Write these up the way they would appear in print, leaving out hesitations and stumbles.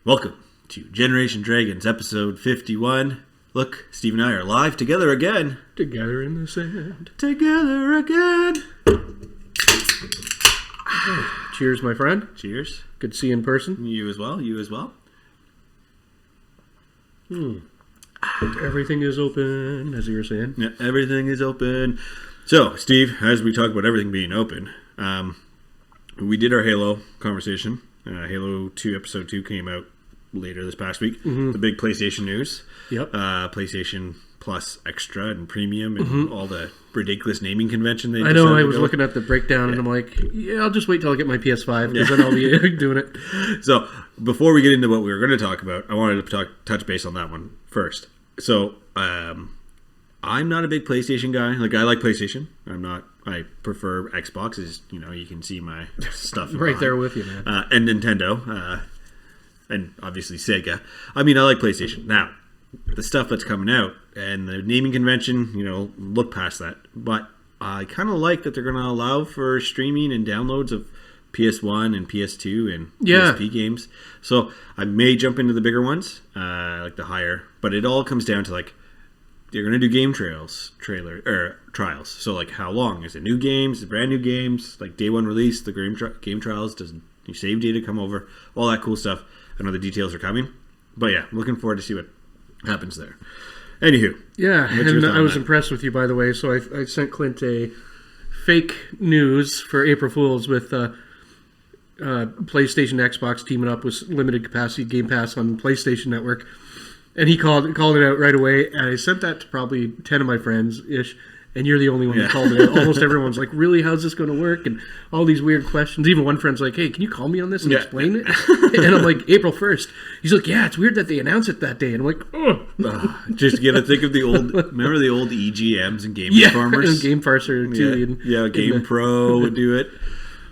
Welcome to Generation Dragons, episode 51. Look, Steve and I are live together again. Together in the sand. Together again. Cheers, my friend. Cheers. Good to see you in person. You as well. You as well. Everything is open, as you were saying. Yeah, everything is open. So, Steve, as we talk about everything being open, we did our Halo conversation. Halo 2 episode 2 came out later this past week. Mm-hmm. The big PlayStation news. Yep. PlayStation Plus Extra and Premium and all the ridiculous naming convention they I know, I was looking at the breakdown and I'm like, yeah, I'll just wait till I get my PS5 because then I'll be doing it. So, before we get into what we were going to talk about, I wanted to touch base on that one first. So, I'm not a big PlayStation guy. Like, I like PlayStation. I prefer Xbox. As you know, you can see my stuff right there with you, man. And Nintendo, and obviously Sega. I mean, I like PlayStation. Now, the stuff that's coming out and the naming convention, look past that. But I kind of like that they're going to allow for streaming and downloads of PS1 and PS2 and PSP games. So I may jump into the bigger ones, like the higher. But it all comes down to like, you're going to do game trials. So like how long? Is it new games? Is it brand new games? Like day one release, the game trials, does your save data come over? All that cool stuff. I know the details are coming. But yeah, I'm looking forward to see what happens there. Anywho. Yeah, and I was impressed with you, by the way. So I sent Clint a fake news for April Fools with PlayStation Xbox teaming up with limited capacity Game Pass on PlayStation Network. And he called it out right away. And I sent that to probably 10 of my friends-ish. And you're the only one that called it out. Almost everyone's like, really, how's this going to work? And all these weird questions. Even one friend's like, hey, can you call me on this and explain it? And I'm like, April 1st. He's like, yeah, it's weird that they announce it that day. And I'm like, oh. Just you got to think of the old, remember the old EGMs and Game Informers? And Game Parser too. Game Pro would do it.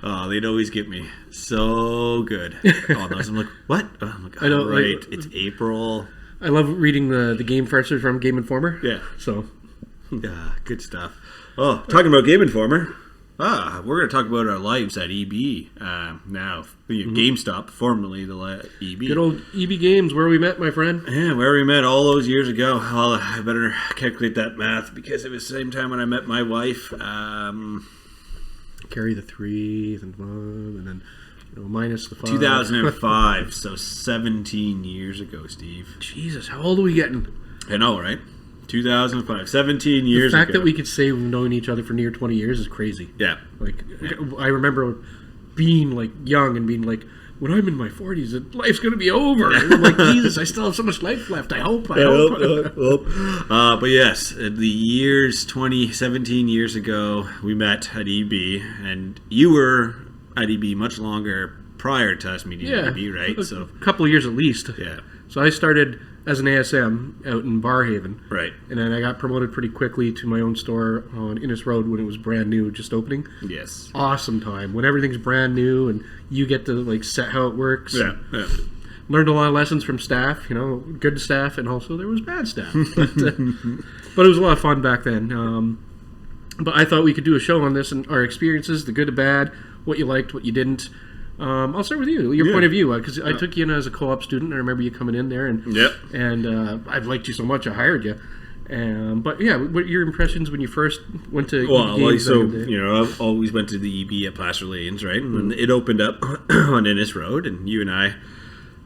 Oh, they'd always get me so good. All those. I'm like, what? Oh, I'm like, I know, right, it's April. I love reading the Game Parser from Game Informer. Yeah. So... Yeah, good stuff. Oh, talking about Game Informer. We're going to talk about our lives at EB now. Gamestop, formerly the EB. Good old EB Games, where we met, my friend. Yeah, where we met all those years ago. Well, I better calculate that math because it was the same time when I met my wife. Carry the 3 and 1 and then minus the 5. 2005, so 17 years ago, Steve. Jesus, how old are we getting? I know, right? 2005, 17 years ago. The fact that we could say we've known each other for near 20 years is crazy. Yeah. Like, I remember being, like, young and being like, when I'm in my 40s, life's going to be over. And I'm like, Jesus, I still have so much life left. I hope. But yes, the years, 17 years ago, we met at EB, and you were at EB much longer prior to us meeting at EB, right? So a couple of years at least. Yeah. So I started as an ASM out in Barhaven. Right. And then I got promoted pretty quickly to my own store on Innis Road when it was brand new, just opening. Yes. Awesome time. When everything's brand new and you get to like set how it works. Yeah. Learned a lot of lessons from staff, good staff, and also there was bad staff. But it was a lot of fun back then. But I thought we could do a show on this and our experiences, the good and bad, what you liked, what you didn't. I'll start with you. Your point of view, because I took you in as a co-op student. I remember you coming in there, and I liked you so much, I hired you. But yeah, what your impressions when you first went to? I've always went to the EB at Placer Lanes, right? And when it opened up on Innis Road, and you and I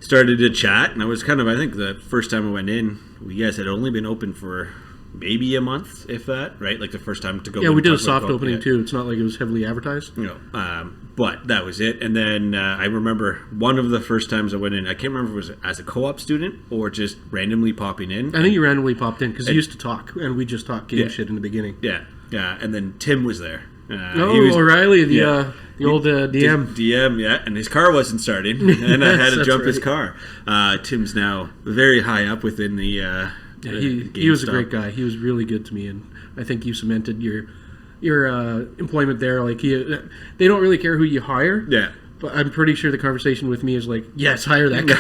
started to chat, and I was kind of, I think, the first time I went in, you guys had only been open for maybe a month, if that, right? Like the first time to go. Yeah, we did a soft opening too. It's not like it was heavily advertised. But that was it. And then I remember one of the first times I went in, I can't remember if it was as a co-op student or just randomly popping in. I think you randomly popped in because you used to talk, and we just talked game shit in the beginning. Yeah. And then Tim was there. O'Reilly, the old DM. DM, yeah. And his car wasn't starting, and I had to jump his car. Tim's now very high up within the... he was a great guy. He was really good to me, and I think you cemented your employment there. Like they don't really care who you hire. Yeah. But I'm pretty sure the conversation with me is like, yes, hire that guy.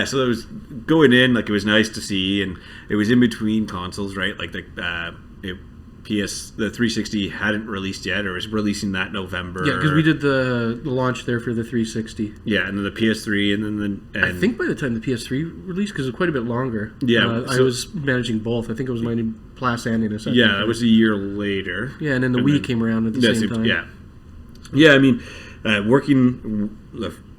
So it was going in, like it was nice to see, and it was in between consoles, right? Like the 360 hadn't released yet, or was releasing that November. Yeah, because we did the launch there for the 360. Yeah, and then the PS3, and then I think by the time the PS3 released, because it was quite a bit longer. Yeah, I was managing both. I think it was mine in Plus and Innis. Yeah, that was a year later. Yeah, and then the Wii came around at the same time. Yeah, yeah. I mean, working,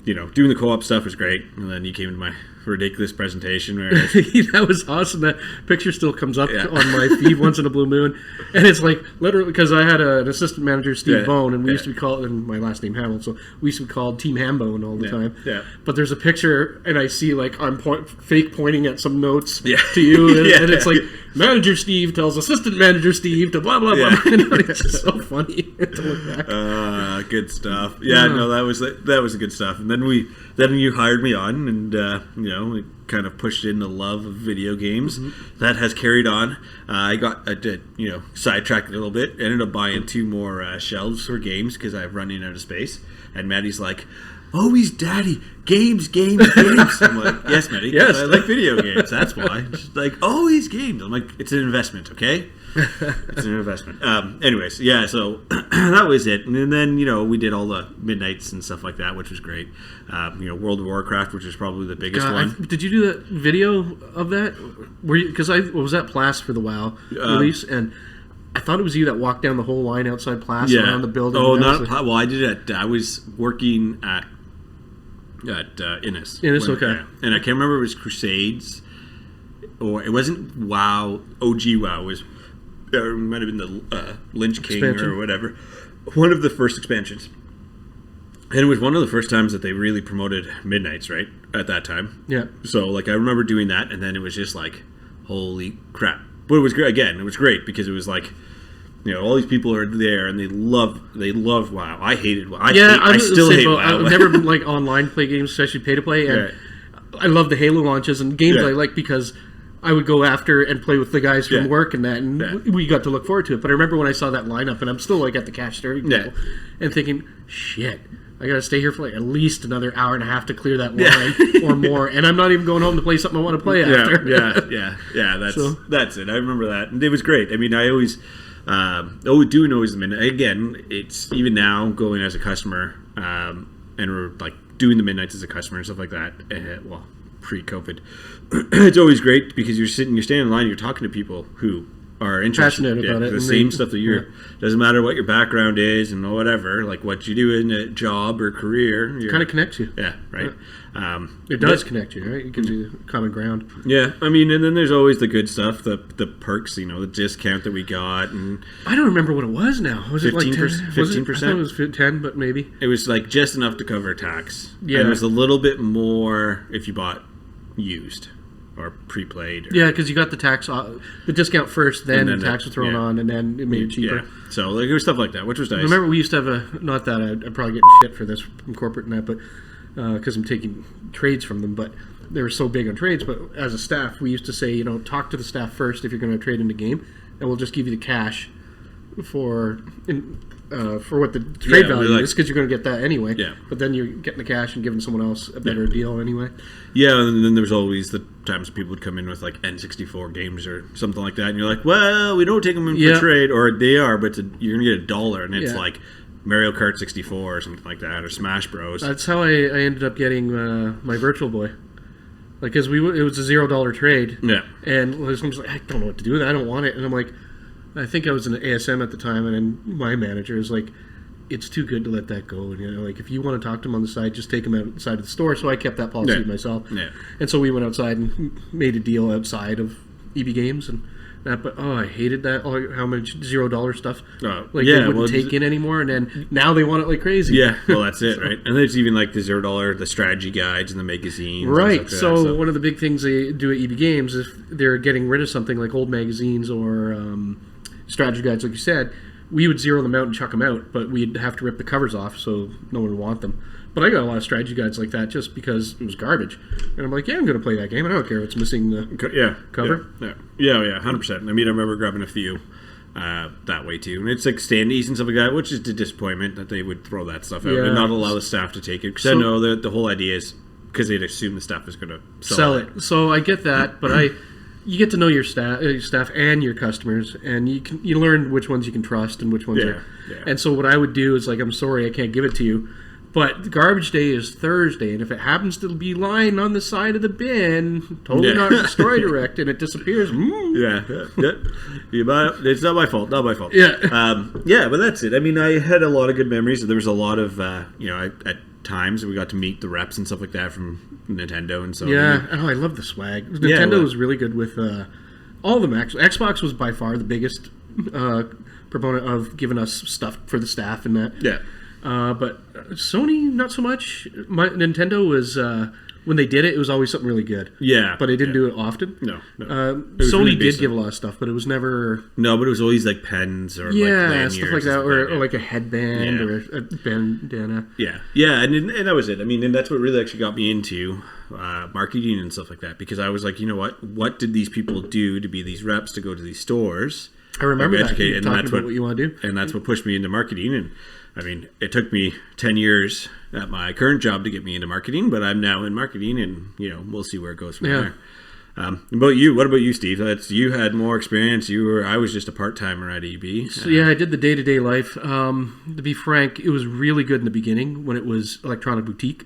doing the co-op stuff was great, and then you came to my ridiculous presentation where that was awesome. That picture still comes up on my feed once in a blue moon, and it's like literally because I had an assistant manager, Steve Bone, and we used to be called, and my last name Hamill, so we used to be called Team Hambone all the time. Yeah. But there's a picture, and I see like I'm fake pointing at some notes to you, and it's like Manager Steve tells Assistant Manager Steve to blah blah blah. It's just so funny to look back. Good stuff. Yeah, no, that was good stuff. And then you hired me on, and we kind of pushed in the love of video games. Mm-hmm. That has carried on. I did sidetracked a little bit. Ended up buying 2 more shelves for games because I'm running out of space. And Maddie's like, "Always, Daddy, games." I'm like, "Yes, Maddie, yes, I like video games. That's why." She's like, "Always games." I'm like, "It's an investment, okay? It's an investment." Anyways, yeah. So that was it. And then we did all the midnights and stuff like that, which was great. World of Warcraft, which was probably the biggest one. Did you do that video of that? Because I was at Plas for the WoW release, and I thought it was you that walked down the whole line outside Plas around the building. Oh, well, I did it. I was working at Innis. Okay. Yeah. And I can't remember if it was Crusades or it wasn't WoW. OG WoW was. It might have been the Lynch King or whatever. One of the first expansions. And it was one of the first times that they really promoted Midnights, right? At that time. Yeah. So, I remember doing that, and then it was just like, holy crap. But it was great. Again, it was great because it was like, all these people are there, and they love WoW. I hated WoW. I still hate WoW. I've never been online play games, especially pay to play, and I love the Halo launches and games I like because I would go after and play with the guys from work and that, and we got to look forward to it. But I remember when I saw that lineup, and I'm still at the cash serving table, and thinking, shit, I got to stay here for at least another hour and a half to clear that line or more, and I'm not even going home to play something I want to play after. That's it. I remember that, and it was great. I mean, I always the midnight. Again, it's even now going as a customer, and we're doing the midnights as a customer and stuff like that. Pre-COVID, it's always great because you're standing in line, you're talking to people who are interested about it, the same stuff that you're. Doesn't matter what your background is and whatever, what you do in a job or career. It kind of connects you. Yeah, right. It does connect you, right? It gives you common ground. Yeah, I mean, and then there's always the good stuff, the perks, the discount that we got, and I don't remember what it was now. Was 15%, it 10%? 15%? I thought it was 10, but maybe it was just enough to cover tax. Yeah, and it was a little bit more if you bought used or pre-played. Because you got the discount first, then the tax was thrown on, and then it made it cheaper. Yeah. So there was stuff like that, which was nice. Remember, we used to have not that I'm probably getting shit for this from corporate and that, but because I'm taking trades from them, but they were so big on trades. But as a staff, we used to say, talk to the staff first if you're going to trade in the game, and we'll just give you the cash for what the trade value is, because you're going to get that anyway. Yeah. But then you're getting the cash and giving someone else a better deal anyway. Yeah, and then there's always the times people would come in with N64 games or something like that, and you're like, well, we don't take them in for trade, or they are, but you're going to get $1, and it's Mario Kart 64 or something like that, or Smash Bros. That's how I ended up getting my Virtual Boy. Because it was a $0 trade. Yeah. And someone's like, I don't know what to do with it. I don't want it. And I'm like, I think I was in an ASM at the time, and then my manager is like, it's too good to let that go. And if you want to talk to him on the side, just take him outside of the store. So I kept that policy myself. Yeah. And so we went outside and made a deal outside of EB Games and that. But I hated that. How much $0 stuff they wouldn't take in anymore. And then now they want it like crazy. Yeah, well, that's it, right? And there's even the $0, the strategy guides and the magazines. Right. So one of the big things they do at EB Games, if they're getting rid of something like old magazines or strategy guides, like you said, we would zero them out and chuck them out, but we'd have to rip the covers off so no one would want them. But I got a lot of strategy guides like that just because it was garbage. And I'm like, I'm going to play that game. I don't care if it's missing the cover. Yeah, 100%. I mean, I remember grabbing a few that way too. And it's standees and stuff like that, which is a disappointment that they would throw that stuff out and not allow the staff to take it. Because I know that the whole idea is because they'd assume the staff is going to sell it. So I get that, but you get to know your staff and your customers, and you learn which ones you can trust and which ones are. Yeah. And so what I would do is like, I'm sorry, I can't give it to you, but garbage day is Thursday, and if it happens to be lying on the side of the bin, totally not destroy direct, and it disappears. You buy it. It's not my fault. Not my fault. Yeah. But that's it. I mean, I had a lot of good memories. There was a lot of at times we got to meet the reps and stuff like that from Nintendo and so. Yeah. I love the swag. Nintendo was really good with all of them. Actually, Xbox was by far the biggest proponent of giving us stuff for the staff and that. Yeah. But Sony, not so much. Nintendo was when they did it, it was always something really good. Yeah, but they didn't do it often. No. Sony really did give a lot of stuff, but it was never. No, but it was always like pens or like stuff like that, or like a headband or a bandana. Yeah, and that was it. I mean, and that's what really actually got me into marketing and stuff like that, because I was like, you know what did these people do to be these reps to go to these stores? I remember that. And that's what you want to do, and that's what pushed me into marketing. And I mean, it took me 10 years at my current job to get me into marketing, but I'm now in marketing, and we'll see where it goes from there. About you, what about you, Steve? You had more experience. I was just a part timer at EB. So I did the day to day life. To be frank, it was really good in the beginning when it was Electronic Boutique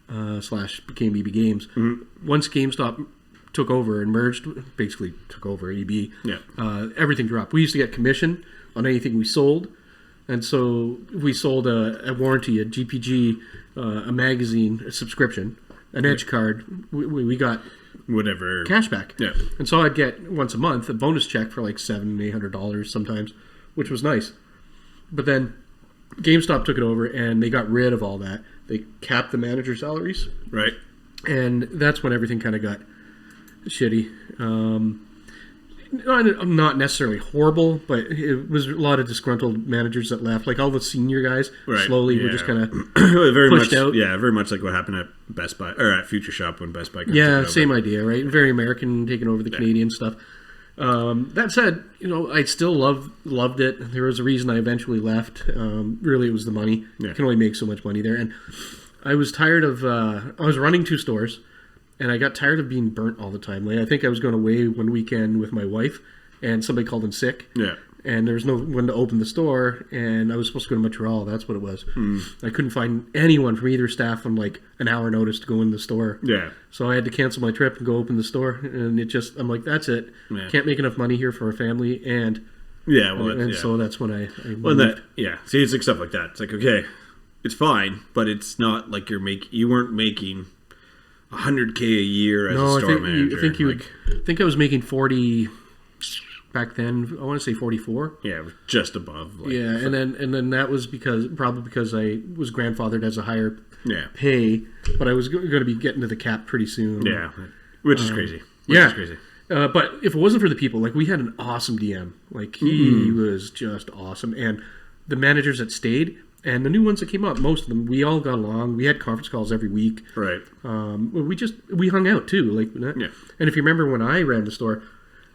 / became EB Games. Mm-hmm. Once GameStop took over and merged, basically took over EB. Everything dropped. We used to get commission on anything we sold. And so we sold a warranty, a GPG, a magazine, a subscription, an Edge card. We got whatever cash back. Yeah. And so I'd get once a month a bonus check for like $700-800 sometimes, which was nice. But then GameStop took it over and they got rid of all that. They capped the manager salaries. Right. And that's when everything kind of got shitty. Not necessarily horrible, but it was a lot of disgruntled managers that left. Like all the senior guys slowly were just kind of pushed out. Yeah, very much like what happened at Best Buy or at Future Shop when Best Buy. Same idea, right? Very American, taking over the Canadian stuff. That said, I still loved it. There was a reason I eventually left. Really, it was the money. You can only make so much money there, and I was tired of. I was running 2 stores. And I got tired of being burnt all the time. Like, I think I was going away one weekend with my wife, and somebody called in sick. Yeah. And there was no one to open the store, and I was supposed to go to Montreal. That's what it was. I couldn't find anyone from either staff on like an hour notice to go in the store. Yeah. So I had to cancel my trip and go open the store, and I'm like, that's it. Yeah. Can't make enough money here for a family, and so that's when I moved. See, it's like stuff like that. It's like, okay, it's fine, but it's not like you weren't making $100K a year as a store manager. I think I was making 40 back then. I want to say 44. Yeah, just above. And then that was probably because I was grandfathered as a higher pay, but I was going to be getting to the cap pretty soon. Yeah, which is crazy. But if it wasn't for the people, like we had an awesome DM. Like he was just awesome, and the managers that stayed. And the new ones that came up, most of them, we all got along. We had conference calls every week. Right. We hung out too, like. Yeah. And if you remember when I ran the store,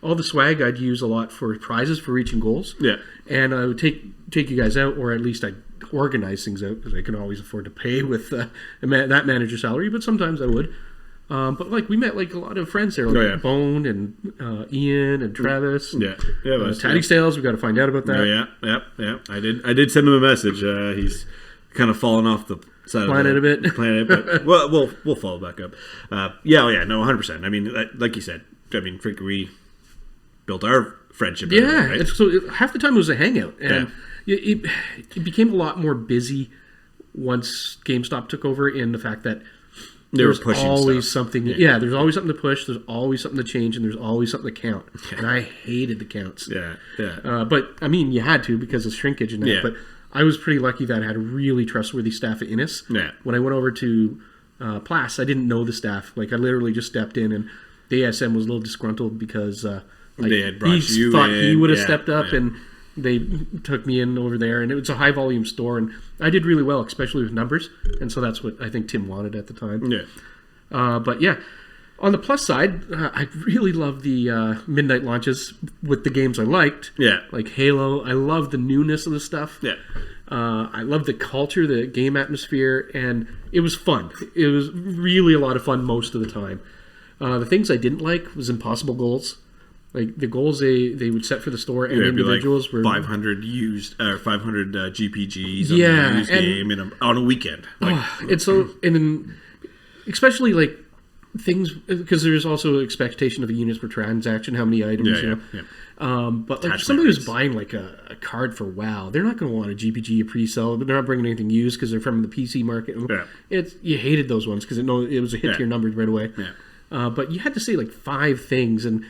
all the swag I'd use a lot for prizes for reaching goals. Yeah. And I would take you guys out, or at least I'd organize things out because I can always afford to pay with that manager salary. But sometimes I would. But like we met like a lot of friends there, like Bone and Ian and Travis. Tatty Sales. We got to find out about that. Yeah. I did send him a message. He's kind of fallen off the side planet of the a bit. Planet, but we'll follow back up. 100%. I mean, like you said, we built our friendship. Yeah, right? So half the time it was a hangout, and it became a lot more busy once GameStop took over. In the fact that. There's always something. Yeah, there's always something to push. There's always something to change, and there's always something to count. And I hated the counts. But I mean, you had to because of shrinkage and that. Yeah. But I was pretty lucky that I had a really trustworthy staff at Innis. Yeah. When I went over to Plas, I didn't know the staff. Like I literally just stepped in, and the ASM was a little disgruntled because they had brought you thought in. He would have stepped up and. They took me in over there, and it was a high-volume store, and I did really well, especially with numbers, and so that's what I think Tim wanted at the time. Yeah. But yeah, on the plus side, I really love the midnight launches with the games I liked. Yeah. Like Halo. I love the newness of the stuff. Yeah. I love the culture, the game atmosphere, and it was fun. It was really a lot of fun most of the time. The things I didn't like was impossible goals. Like the goals they would set for the store and individuals were 500 used or 500 GPGs on Yeah, the used game on a weekend. Like, and so and then especially like things because there's also expectation of units per transaction, how many items, you know. yeah. But like Attachment if somebody was rates. buying like a card for WoW, they're not going to want a GPG, a pre-sell, but they're not bringing anything used because they're from the PC market. Yeah. You hated those ones because it was a hit to your numbers right away. Yeah. But you had to say like 5 things and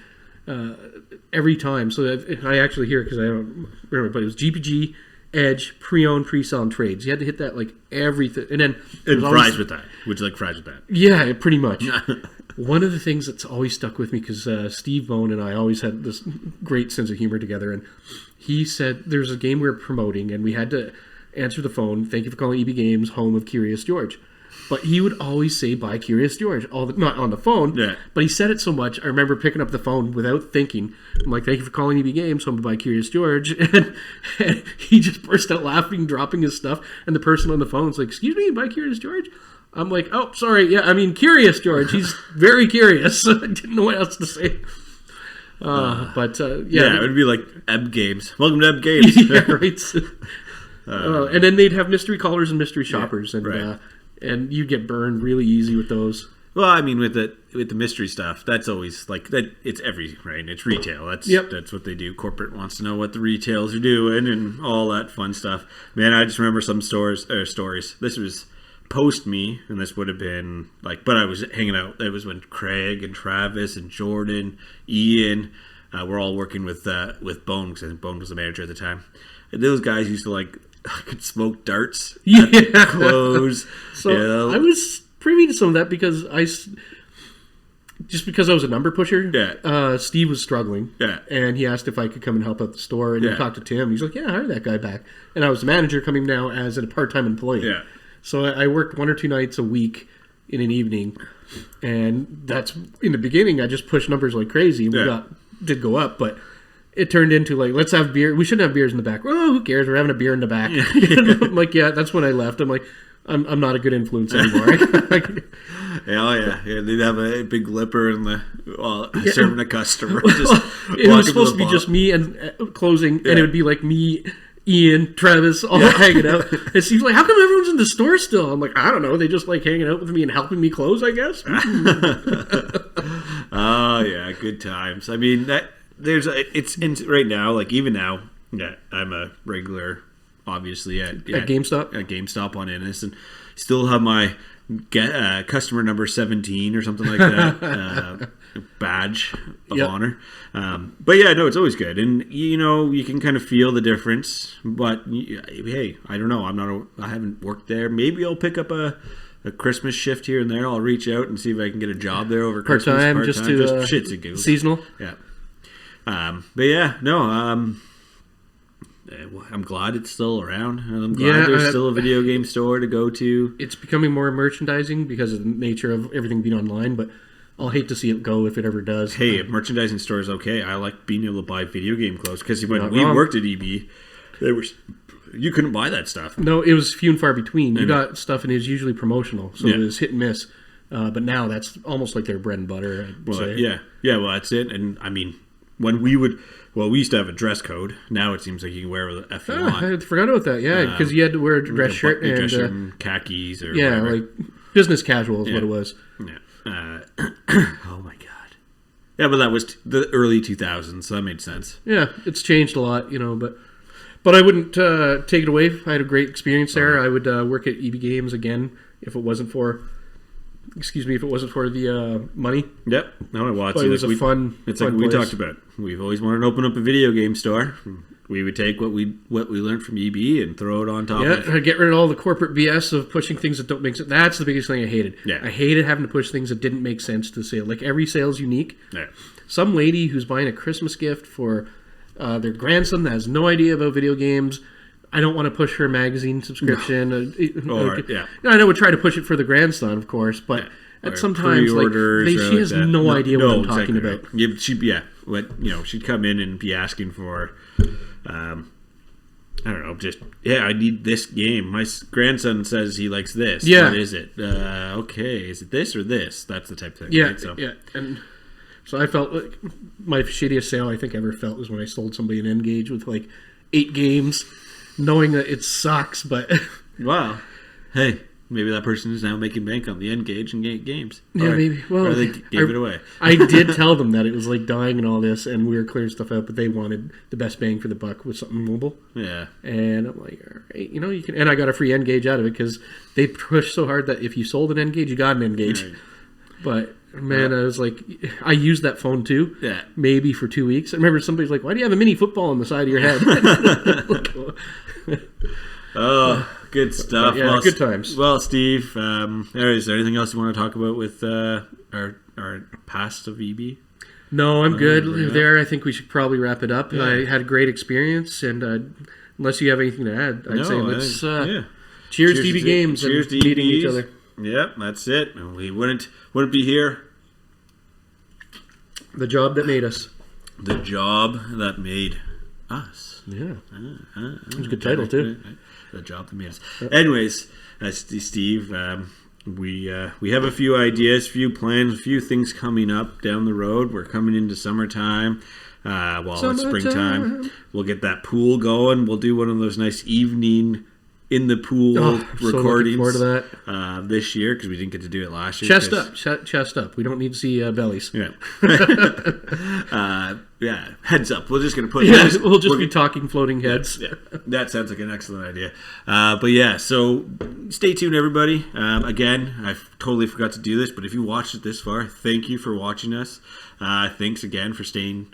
every time. So that, I actually hear it because I don't remember, but it was GPG, Edge, pre-owned, pre-sell, and trades. You had to hit that like everything, and then And fries with that. Would you like fries with that? yeah, pretty much. One of the things that's always stuck with me, because Steve Bone and I always had this great sense of humor together, and he said there's a game we were promoting, and we had to answer the phone. Thank you for calling EB Games, home of Curious George. But he would always say, "Bye, Curious George," not on the phone. Yeah. But he said it so much, I remember picking up the phone without thinking. I'm like, "Thank you for calling EB Games, home of Bye, Curious George," and he just burst out laughing, dropping his stuff, and the person on the phone's like, "Excuse me, Bye, Curious George." I'm like, "Oh, sorry. Yeah, I mean, Curious George. He's very curious." I didn't know what else to say. Yeah, it would be like Ebb Games. Welcome to Ebb Games. Yeah, right. And then they'd have mystery callers and mystery shoppers, and right. And you get burned really easy with those. Well, I mean, with the mystery stuff, that's always like that. It's right. It's retail. That's what they do. Corporate wants to know what the retails are doing and all that fun stuff. Man, I just remember some stories. This was post me, and this would have been like, but I was hanging out. It was when Craig and Travis and Jordan, Ian, were all working with Bone, because Bone was the manager at the time. And those guys used to like could smoke darts. Yeah, clothes. So you know? I was privy to some of that because because I was a number pusher. Yeah. Steve was struggling. Yeah. And he asked if I could come and help out the store, and Yeah. he talked to Tim. He's like, "Yeah, hire that guy back." And I was the manager coming now as a part-time employee. Yeah. So I worked 1 or 2 nights a week in an evening, and that's in the beginning. I just pushed numbers like crazy. We did go up, but it turned into like, let's have beer. We shouldn't have beers in the back. Oh, who cares? We're having a beer in the back. I'm like, yeah. That's when I left. I'm like, I'm not a good influence anymore. Yeah, they'd have a big lipper and serving a customer. It was supposed to be just me and closing, and it would be like me, Ian, Travis, all hanging out. And Steve's like, "How come everyone's in the store still?" I'm like, "I don't know. They just like hanging out with me and helping me close, I guess." Oh yeah, good times. I mean, it's right now. Like even now, I'm a regular, obviously at GameStop. At GameStop on Ennis, and still have my customer number 17 or something like that badge of honor. But yeah, no, it's always good, and you can kind of feel the difference. But hey, I don't know. I haven't worked there. Maybe I'll pick up a Christmas shift here and there. I'll reach out and see if I can get a job there over Christmas. Part-time, just shits and giggles. Seasonal. Yeah. But yeah, no. I'm glad it's still around, and I'm glad there's still a video game store to go to. It's becoming more merchandising because of the nature of everything being online, but I'll hate to see it go if it ever does. Hey, if merchandising store is okay, I like being able to buy video game clothes, because when we worked at EB, you couldn't buy that stuff. No, it was few and far between. You got stuff, and it was usually promotional, so it was hit and miss. But now that's almost like their bread and butter. I'd say. Yeah. Well, that's it. And I mean, when we used to have a dress code. Now it seems like you can wear whatever the F you want. I forgot about that. Yeah, because you had to wear a dress shirt and khakis or whatever. Like business casual is what it was. Yeah. Oh my god. Yeah, but that was the early 2000s, so that made sense. Yeah, it's changed a lot, but I wouldn't take it away. I had a great experience there. I would work at EB Games again if it wasn't for the money. Yep. No, well, it was a fun. It's fun like we place. talked about. We've always wanted to open up a video game store. We would take what we learned from EB and throw it on top. Yeah, get rid of all the corporate BS of pushing things that don't make sense. That's the biggest thing I hated. Yeah. I hated having to push things that didn't make sense to sale. Like every sale's unique. Yeah. Some lady who's buying a Christmas gift for their grandson that has no idea about video games. I don't want to push her magazine subscription. I know we try to push it for the grandson, of course, but. Yeah. At sometimes, she has no idea what I'm talking about. Right. She'd come in and be asking for I don't know, just, I need this game. My grandson says he likes this. Yeah. What is it? Okay, is it this or this? That's the type of thing. Yeah, right? So. yeah. And so I felt like my shittiest sale I think I ever felt was when I sold somebody an N-Gage with like 8 games, knowing that it sucks, but... Wow. Hey, maybe that person is now making bank on the N-Gage and games. Yeah, maybe. Well, or they gave it away. I did tell them that it was like dying and all this, and we were clearing stuff out, but they wanted the best bang for the buck with something mobile. Yeah. And I'm like, all right, you can... And I got a free N-Gage out of it because they pushed so hard that if you sold an N-Gage, you got an N-Gage. Right. But... Man, I was like, I used that phone too. Yeah. Maybe for 2 weeks. I remember somebody's like, why do you have a mini football on the side of your head? Oh, good stuff. Yeah, good times. Well, Steve, is there anything else you want to talk about with our past of EB? No, I'm good. There, I think we should probably wrap it up. Yeah. I had a great experience, and unless you have anything to add, I'd say let's cheers to EB Games cheers and to meeting each other. Yep, that's it. We wouldn't be here. The job that made us. The job that made us. Yeah. It's a good title, too. The job that made us. Anyways, Steve, we have a few ideas, a few plans, a few things coming up down the road. We're coming into summertime. It's springtime. We'll get that pool going. We'll do one of those nice evening in the pool recordings. So looking forward to that. This year because we didn't get to do it last year. Chest up. We don't need to see bellies. Yeah. Heads up. We're just going to put. Yeah, we'll just be talking floating heads. Yeah, that sounds like an excellent idea. So stay tuned, everybody. Again, I totally forgot to do this, but if you watched it this far, thank you for watching us. Thanks again for staying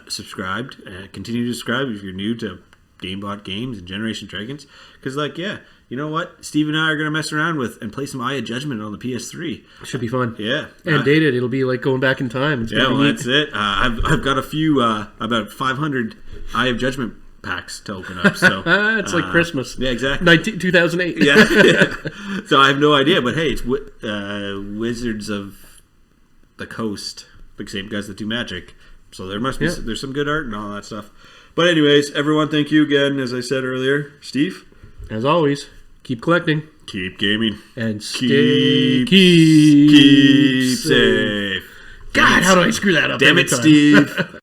subscribed. Continue to subscribe if you're new to Game.Bot games and Generation Dragons, because you know what, Steve and I are going to mess around with and play some Eye of Judgment on the PS3. Should be fun. Yeah, and dated, it'll be like going back in time. That's it. I've got a few about 500 Eye of Judgment packs to open up, so it's like Christmas. Yeah, exactly. 2008. Yeah. So I have no idea, but hey, it's Wizards of the Coast, the same guys that do Magic, so there must be there's some good art and all that stuff. But anyways, everyone, thank you again, as I said earlier. Steve? As always, keep collecting. Keep gaming. And keep safe. God, how do I screw that up? Damn it, Steve.